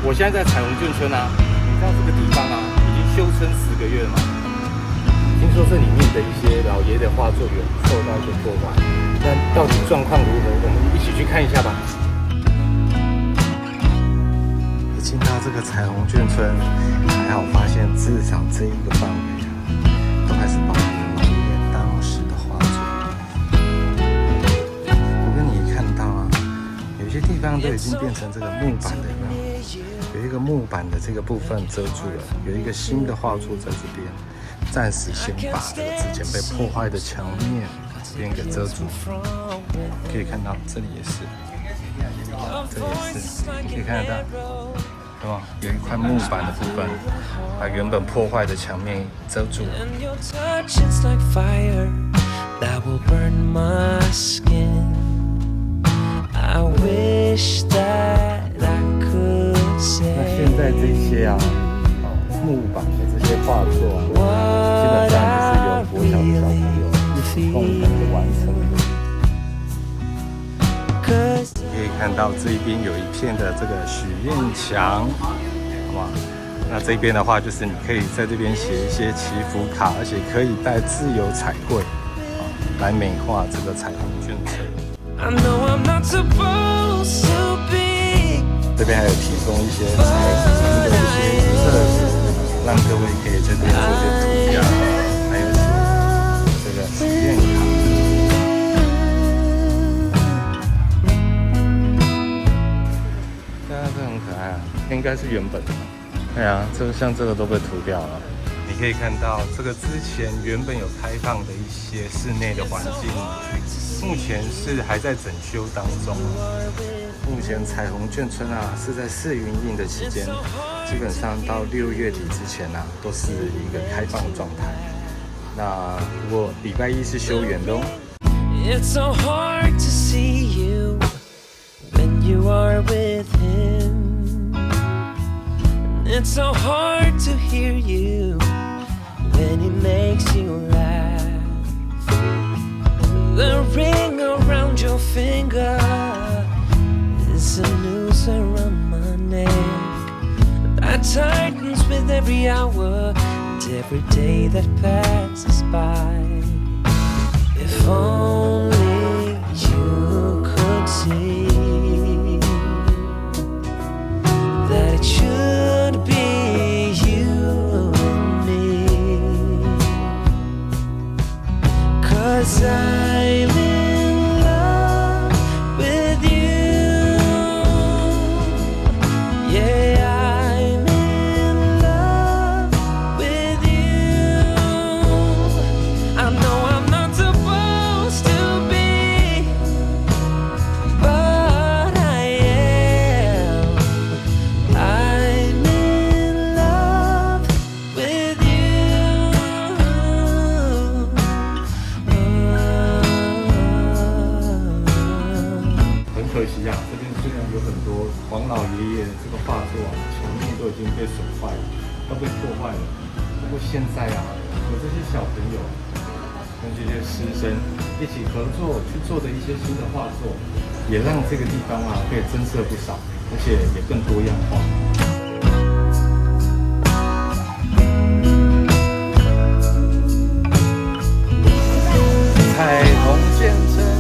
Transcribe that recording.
我现在在彩虹眷村啊，你知道这个地方啊已经修村10个月了吗？听说这里面的一些老爷的画作有受到一些破坏，但到底状况如何，我们一起去看一下吧。一进到这个彩虹眷村，还好发现至少这一个范围啊，都还是保留了老爷当时的画作。不过你看到啊，有些地方都已经变成这个木板的，有一个木板的这个部分遮住了，有一个新的画作在这边，暂时先把这个之前被破坏的墙面这边给遮住。可以看到这里也是，这里也是，你可以看得到，对吧？有一块木板的部分，把原本破坏的墙面遮住了。那现在这些啊，木板的这些画作啊，基本上就是由国小的小朋友一起共同的完成的。你可以看到这边有一片的这个许愿墙，好吗？那这边的话，就是你可以在这边写一些祈福卡，而且可以带自由彩绘，来美化这个彩虹眷村。这边还有提供一些彩虹的一些设施，让各位可以在这边做一些涂鸦，还有写这个许愿卡。大家这很可爱啊，应该是原本的。对啊，这个像这个都被涂掉了。你可以看到这个之前原本有开放的一些室内的环境，目前是还在整修当中。目前彩虹眷村啊是在试营运的期间，基本上到6月底之前啊都是一个开放的状态。那不过礼拜一是休园的哦。It's so hard to see you when you are with him. It's so hard to hear you when he makes you laugh. The ring around your finger is a noose around my neck that tightens with every hour and every day that passes by. If only you could see that it should be you and me, 'cause I'm in love with you. Yeah, I'm in love with you. I know I'm not supposed to be, but I am. I'm in love with you. 很可惜啊，这边虽然有很多黄老爷爷的这个画作啊，墙面都已经被损坏了，都被破坏了。不过现在啊，有这些小朋友跟这些师生一起合作去做的一些新的画作，也让这个地方啊可以增色不少，而且也更多样化。彩虹眷村。